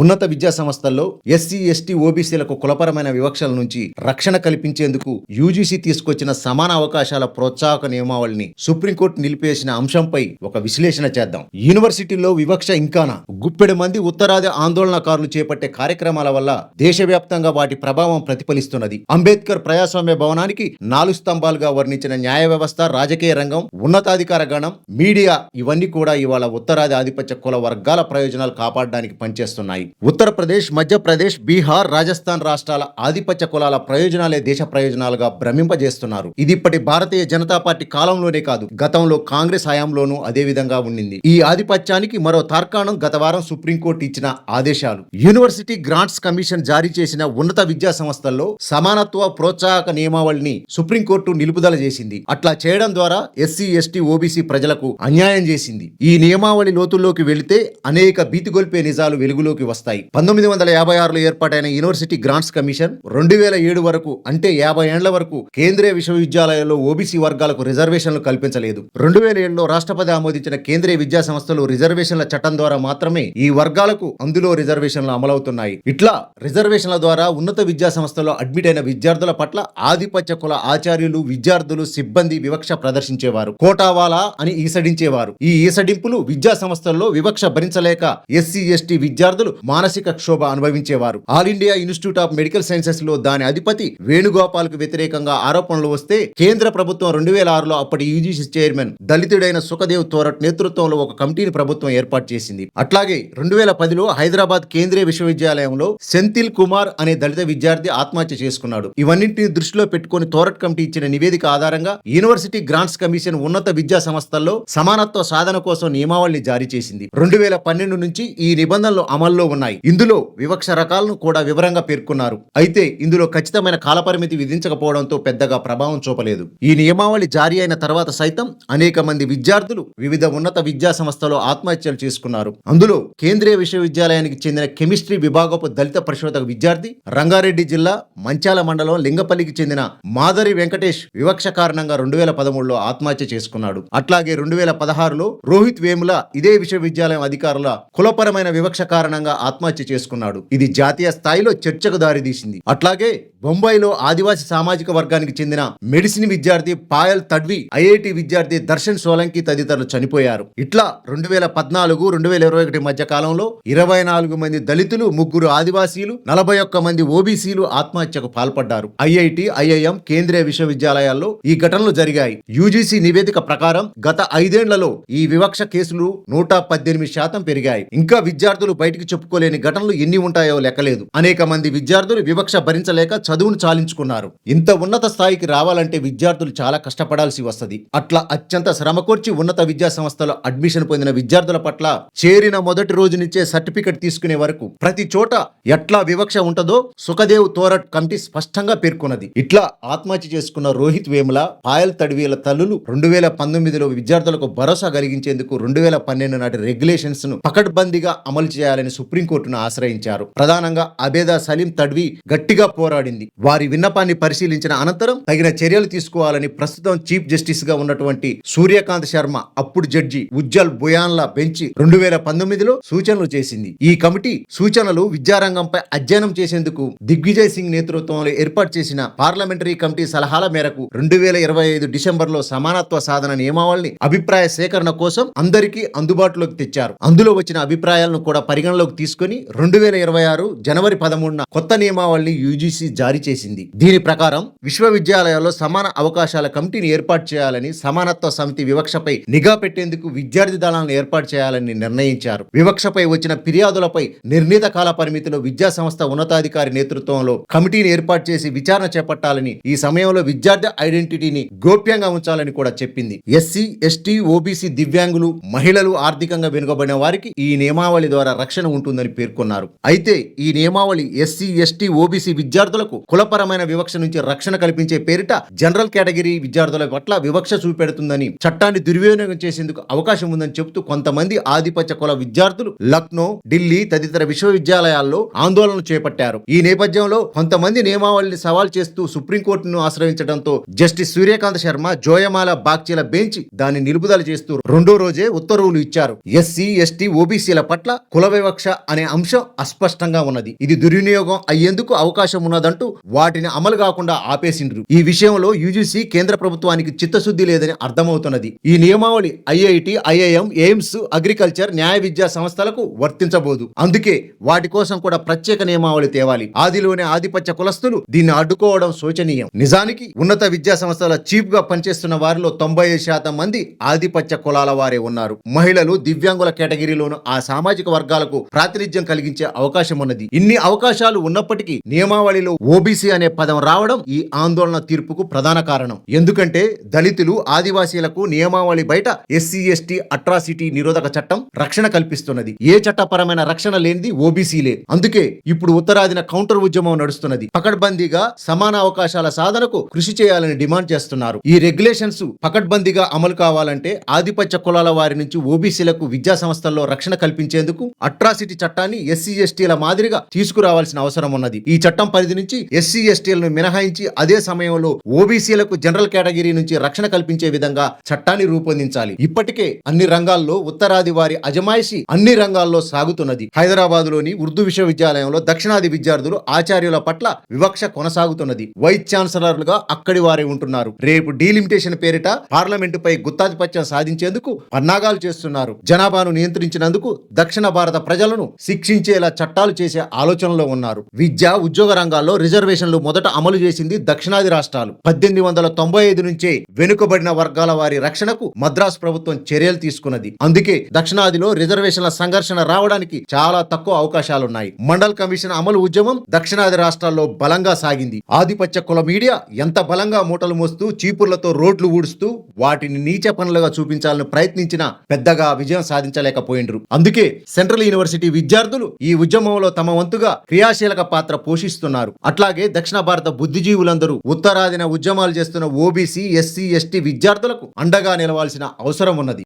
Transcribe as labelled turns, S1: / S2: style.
S1: ఉన్నత విద్యా సంస్థల్లో ఎస్సీ ఎస్టీ ఓబీసీలకు కులపరమైన వివక్షల నుంచి రక్షణ కల్పించేందుకు యూజీసీ తీసుకొచ్చిన సమాన అవకాశాల ప్రోత్సాహక నియమావళిని సుప్రీంకోర్టు నిలిపేసిన అంశంపై ఒక విశ్లేషణ చేద్దాం. యూనివర్సిటీల్లో వివక్ష ఇంకానా? గుప్పెడు మంది ఉత్తరాది ఆందోళనకారులు చేపట్టే కార్యక్రమాల వల్ల దేశవ్యాప్తంగా వాటి ప్రభావం ప్రతిఫలిస్తున్నది. అంబేద్కర్ ప్రజాస్వామ్య భవనానికి 4 స్తంభాలుగా వర్ణించిన న్యాయ వ్యవస్థ, రాజకీయ రంగం, ఉన్నతాధికార గణం, మీడియా ఇవన్నీ కూడా ఇవాళ ఉత్తరాది ఆధిపత్య కుల వర్గాల ప్రయోజనాలు కాపాడడానికి పనిచేస్తున్నాయి. ఉత్తరప్రదేశ్, మధ్యప్రదేశ్, బీహార్, రాజస్థాన్ రాష్ట్రాల ఆధిపత్య కులాల ప్రయోజనాలే దేశ ప్రయోజనాలుగా భ్రమింపజేస్తున్నారు. ఇది ఇప్పటి భారతీయ జనతా పార్టీ కాలంలోనే కాదు, గతంలో కాంగ్రెస్ హయాంలోనూ అదే విధంగా ఉండింది. ఈ ఆధిపత్యానికి మరో తార్కాణం గత వారం సుప్రీంకోర్టు ఇచ్చిన ఆదేశాలు. యూనివర్సిటీ గ్రాంట్స్ కమిషన్ జారీ చేసిన ఉన్నత విద్యా సంస్థల్లో సమానత్వ ప్రోత్సాహక నియమావళిని సుప్రీంకోర్టు నిలుపుదల చేసింది. అట్లా చేయడం ద్వారా ఎస్సీ ఎస్టీ ఓబీసీ ప్రజలకు అన్యాయం చేసింది. ఈ నియమావళి లోతుల్లోకి వెళితే అనేక భీతిగొల్పే నిజాలు వెలుగులోకి వస్తాయి. 1956లో ఏర్పాటైన యూనివర్సిటీ గ్రాంట్స్ కమిషన్ 2007 వరకు, అంటే 50 ఏళ్ల వరకు కేంద్రీయ విశ్వవిద్యాలయాల్లో ఓబీసీ వర్గాలకు రిజర్వేషన్లు కల్పించలేదు. 2007లో రాష్ట్రపతి ఆమోదించిన కేంద్రీయ విద్యా సంస్థలు రిజర్వేషన్ల చట్టం ద్వారా మాత్రమే ఈ వర్గాలకు అందులో రిజర్వేషన్లు అమలవుతున్నాయి. ఇట్లా రిజర్వేషన్ల ద్వారా ఉన్నత విద్యా సంస్థలో అడ్మిట్ అయిన విద్యార్థుల పట్ల ఆధిపత్య కుల ఆచార్యులు, విద్యార్థులు, సిబ్బంది వివక్ష ప్రదర్శించేవారు. కోటావాలా అని ఈసడించేవారు. ఈ ఈసడింపులు విద్యా సంస్థల్లో వివక్ష భరించలేక ఎస్సీ ఎస్టీ విద్యార్థులు మానసిక క్షోభ అనుభవించేవారు. All India Institute of Medical Sciences లో దాని అధిపతి వేణుగోపాల్ కు వ్యతిరేకంగా ఆరోపణలు వస్తే కేంద్ర ప్రభుత్వం 2006లో అప్పటి యూజీసీ చైర్మన్ దళితుడైన సుఖదేవ్ తోరట్ నేతృత్వంలో ఒక కమిటీని ప్రభుత్వం ఏర్పాటు చేసింది. అట్లాగే 2010లో హైదరాబాద్ కేంద్రీయ విశ్వవిద్యాలయంలో సెంథిల్ కుమార్ అనే దళిత విద్యార్థి ఆత్మహత్య చేసుకున్నాడు. ఇవన్నింటిని దృష్టిలో పెట్టుకుని తోరట్ కమిటీ ఇచ్చిన నివేదిక ఆధారంగా యూనివర్సిటీ గ్రాంట్స్ కమిషన్ ఉన్నత విద్యా సంస్థల్లో సమానత్వ సాధన కోసం నియమావళిని జారీ చేసింది. 2012 నుంచి ఈ నిబంధనలు అమల్లో ఉన్నాయి. ఇందులో వివక్ష రకాలను కూడా వివరంగా పేర్కొన్నారు. అయితే ఇందులో ఖచ్చితమైన కాలపరిమితి విధించకపోవడంతో పెద్దగా ప్రభావం చూపలేదు. ఈ నియమావళి జారీ అయిన తర్వాత సైతం అనేక మంది విద్యార్థులు వివిధ ఉన్నత విద్యా సంస్థలో ఆత్మహత్యలు చేసుకున్నారు. అందులో కేంద్రీయ విశ్వవిద్యాలయానికి చెందిన కెమిస్ట్రీ విభాగపు దళిత పరిశోధక విద్యార్థి, రంగారెడ్డి జిల్లా మంచాల మండలం లింగపల్లికి చెందిన మాధరి వెంకటేష్ వివక్ష కారణంగా 2013లో ఆత్మహత్య చేసుకున్నాడు. అట్లాగే 2016లో రోహిత్ వేముల ఇదే విశ్వవిద్యాలయం అధికారుల కులపరమైన వివక్ష కారణంగా ఆత్మహత్య చేసుకున్నాడు. ఇది జాతీయ స్థాయిలో చర్చకు దారితీసింది. అట్లాగే బొంబాయిలో ఆదివాసీ సామాజిక వర్గానికి చెందిన మెడిసిన్ విద్యార్థి పాయల్ తడ్వి, ఐఐటి విద్యార్థి దర్శన్ సోలంకి తదితరులు చనిపోయారు. ఇట్లా 2014-2021 మధ్య కాలంలో 24 మంది దళితులు, 3 ఆదివాసీలు, 41 మంది ఓబీసీలు ఆత్మహత్యకు పాల్పడ్డారు. ఐఐటి, ఐఐఎం, కేంద్రీయ విశ్వవిద్యాలయాల్లో ఈ ఘటనలు జరిగాయి. యూజీసీ నివేదిక ప్రకారం గత 5 ఏళ్లలో ఈ వివక్ష కేసులు 118% పెరిగాయి. ఇంకా విద్యార్థులు బయటికి చెప్పుకోలేని ఘటనలు ఎన్ని ఉంటాయో లెక్కలేదు. అనేక మంది విద్యార్థులు వివక్ష భరించలేక చదువును చాలించుకున్నారు. ఇంత ఉన్నత స్థాయికి రావాలంటే విద్యార్థులు చాలా కష్టపడాల్సి వస్తది. అట్లా అత్యంత శ్రమకొర్చి ఉన్నత విద్యా సంస్థలో అడ్మిషన్ పొందిన విద్యార్థుల పట్ల చేరిన మొదటి రోజు నుంచే సర్టిఫికెట్ తీసుకునే వరకు ప్రతి చోట ఎట్లా వివక్ష ఉంటదో సుఖదేవ్ తోరట్ కమిటీ స్పష్టంగా పేర్కొన్నది. ఇట్లా ఆత్మహత్య చేసుకున్న రోహిత్ వేముల, పాయల్ తడ్వీల తల్లులు 2019లో విద్యార్థులకు భరోసా కలిగించేందుకు 2012 నాటి రెగ్యులేషన్స్ ను పకడ్బందీగా అమలు చేయాలని సుప్రీంకోర్టును ఆశ్రయించారు. ప్రధానంగా అబేదా సలీం తడ్వి గట్టిగా పోరాడింది. వారి విన్నపాన్ని పరిశీలించిన అనంతరం తగిన చర్యలు తీసుకోవాలని ప్రస్తుతం చీఫ్ జస్టిస్ గా ఉన్నటువంటి సూర్యకాంత్ శర్మ అప్పుడు జడ్జి ఉజ్జల్ బుయాన్ల బెంచ్ 2019లో సూచనలు చేసింది. ఈ కమిటీ సూచనలు విద్యారంగంపై అధ్యయనం చేసేందుకు దిగ్విజయ్ సింగ్ నేతృత్వంలో ఏర్పాటు చేసిన పార్లమెంటరీ కమిటీ సలహాల మేరకు 2025 డిసెంబర్లో సమానత్వ సాధన నియమావళిని అభిప్రాయ సేకరణ కోసం అందరికీ అందుబాటులోకి తెచ్చారు. అందులో వచ్చిన అభిప్రాయాలను కూడా పరిగణలోకి తీసుకుని 2026 జనవరి 13న కొత్త నియమావళిని యూజీసీ జారీ చేసింది. దీని ప్రకారం విశ్వవిద్యాలయాల్లో సమాన అవకాశాల కమిటీని ఏర్పాటు చేయాలని, సమానత్వ సమితి వివక్షపై నిఘా పెట్టేందుకు విద్యార్థి దళాలను ఏర్పాటు చేయాలని నిర్ణయించారు. వివక్షపై వచ్చిన ఫిర్యాదులపై నిర్ణీత కాల పరిమితిలో విద్యా సంస్థ ఉన్నతాధికారి నేతృత్వంలో కమిటీని ఏర్పాటు చేసి విచారణ చేపట్టాలని, ఈ సమయంలో విద్యార్థి ఐడెంటిటీని గోప్యంగా ఉంచాలని కూడా చెప్పింది. ఎస్సీ ఎస్టీ ఓబీసీ దివ్యాంగులు, మహిళలు, ఆర్థికంగా వెనుకబడిన వారికి ఈ నియమావళి ద్వారా రక్షణ ఉంటుందని పేర్కొన్నారు. అయితే ఈ నియమావళి ఎస్సీ ఎస్టీ ఓబీసీ విద్యార్థులకు కులపరమైన వివక్ష నుంచి రక్షణ కల్పించే పేరిట జనరల్ కేటగిరీ విద్యార్థుల పట్ల వివక్ష చూపెడుతుందని, చట్టాన్ని దుర్వినియోగం చేసేందుకు అవకాశం ఉందని చెబుతూ కొంతమంది ఆధిపత్య కుల విద్యార్థులు లక్నో, ఢిల్లీ తదితర విశ్వవిద్యాలయాల్లో ఆందోళనలు చేపట్టారు. ఈ నేపథ్యంలో కొంతమంది నియమావళిని సవాల్ చేస్తూ సుప్రీంకోర్టును ఆశ్రయించడంతో జస్టిస్ సూర్యకాంత్ శర్మ, జోయమాల బాగ్చీల బెంచ్ దాన్ని నిలుపుదల చేస్తూ రెండో రోజే ఉత్తర్వులు ఇచ్చారు. ఎస్సీ ఎస్టీ ఓబీసీల పట్ల కుల వివక్ష అనే అంశం అస్పష్టంగా ఉన్నది. ఇది దుర్వినియోగం అయ్యేందుకు అవకాశం ఉన్నదంటూ వాటిని అమలు కాకుండా ఆపేసిండ్రు. ఈ విషయంలో యూజీసీ కేంద్ర ప్రభుత్వానికి చిత్తశుద్ధి లేదని అర్థమవుతున్నది. ఈ నియమావళి ఐఐటి, ఐఐఎం, ఎయిమ్స్, అగ్రికల్చర్, న్యాయ విద్యా సంస్థలకు వర్తించబోదు. అందుకే వాటి కోసం కూడా ప్రత్యేక నియమావళి తేవాలి. ఆదిలోనే ఆధిపత్య కులస్తులు దీన్ని అడ్డుకోవడం శోచనీయం. నిజానికి ఉన్నత విద్యా సంస్థల చీఫ్ గా పనిచేస్తున్న వారిలో 95% మంది ఆధిపత్య కులాల వారే ఉన్నారు. మహిళలు, దివ్యాంగుల కేటగిరీలోను ఆ సామాజిక వర్గాలకు ప్రాతినిధ్యం కలిగించే అవకాశం ఉన్నది. ఇన్ని అవకాశాలు ఉన్నప్పటికీ నియమావళిలో ఓబీసీ అనే పదం రావడం ఈ ఆందోళన తీర్పుకు ప్రధాన కారణం. ఎందుకంటే దళితులు, ఆదివాసీలకు నియమావళి బయట ఎస్సీ ఎస్టీ అట్రాసిటీ నిరోధక చట్టం రక్షణ కల్పిస్తున్నది. ఏ చట్టపరమైన రక్షణ లేనిది ఓబీసీలే. అందుకే ఇప్పుడు ఉత్తరాదిన కౌంటర్ ఉద్యమం నడుస్తున్నది. పకడ్బందీగా సమాన అవకాశాల సాధనకు కృషి చేయాలని డిమాండ్ చేస్తున్నారు. ఈ రెగ్యులేషన్స్ పకడ్బందీగా అమలు కావాలంటే ఆధిపత్య కులాల వారి నుంచి ఓబీసీలకు విద్యా సంస్థల్లో రక్షణ కల్పించేందుకు అట్రాసిటీ చట్టాన్ని ఎస్సీ ఎస్టీల మాదిరిగా తీసుకురావాల్సిన అవసరం ఉన్నది. ఈ చట్టం పరిధి నుంచి ఎస్సీ ఎస్టీలను మినహాయించి అదే సమయంలో ఓబీసీలకు జనరల్ కేటగిరీ నుంచి రక్షణ కల్పించే విధంగా చట్టాన్ని రూపొందించాలి. ఇప్పటికే అన్ని రంగాల్లో ఉత్తరాది వారి అజమాయిషి అన్ని రంగాల్లో సాగుతున్నది. హైదరాబాద్ లోని ఉర్దూ విశ్వవిద్యాలయంలో దక్షిణాది విద్యార్థులు, ఆచార్యుల పట్ల వివక్ష కొనసాగుతున్నది. వైస్ ఛాన్సలర్లుగా అక్కడి వారే ఉంటున్నారు. రేపు డీలిమిటేషన్ పేరిట పార్లమెంటుపై గుత్తాధిపత్యం సాధించేందుకు పన్నాగాలు చేస్తున్నారు. జనాభాను నియంత్రించినందుకు దక్షిణ భారత ప్రజలను శిక్షించేలా చట్టాలు చేసే ఆలోచనలో ఉన్నారు. విద్య, ఉద్యోగ రంగాల్లో రిజర్వేషన్లు మొదట అమలు చేసింది దక్షిణాది రాష్ట్రాలు. 1895 నుంచే వెనుకబడిన వర్గాల వారి రక్షణకు మద్రాసు ప్రభుత్వం చర్యలు తీసుకున్నది. అందుకే దక్షిణాదిలో రిజర్వేషన్ల సంఘర్షణ రావడానికి చాలా తక్కువ అవకాశాలున్నాయి. మండల్ కమిషన్ అమలు ఉద్యమం దక్షిణాది రాష్ట్రాల్లో బలంగా సాగింది. ఆధిపత్య కుల మీడియా ఎంత బలంగా మూటలు మోస్తూ చీపుర్లతో రోడ్లు ఊడుస్తూ వాటిని నీచ పనులుగా చూపించాలని ప్రయత్నించినా పెద్దగా విజయం సాధించలేకపోయిండ్రు. అందుకే సెంట్రల్ యూనివర్సిటీ విద్యార్థులు ఈ ఉద్యమంలో తమ వంతుగా క్రియాశీలక పాత్ర పోషిస్తున్నారు. అట్లాగే దక్షిణ భారత బుద్ధిజీవులందరూ ఉత్తరాదిన ఉద్యమాలు చేస్తున్న ఓబీసీ, ఎస్సీ, ఎస్టీ విద్యార్థులకు అండగా నిలవాల్సిన అవసరం ఉన్నది.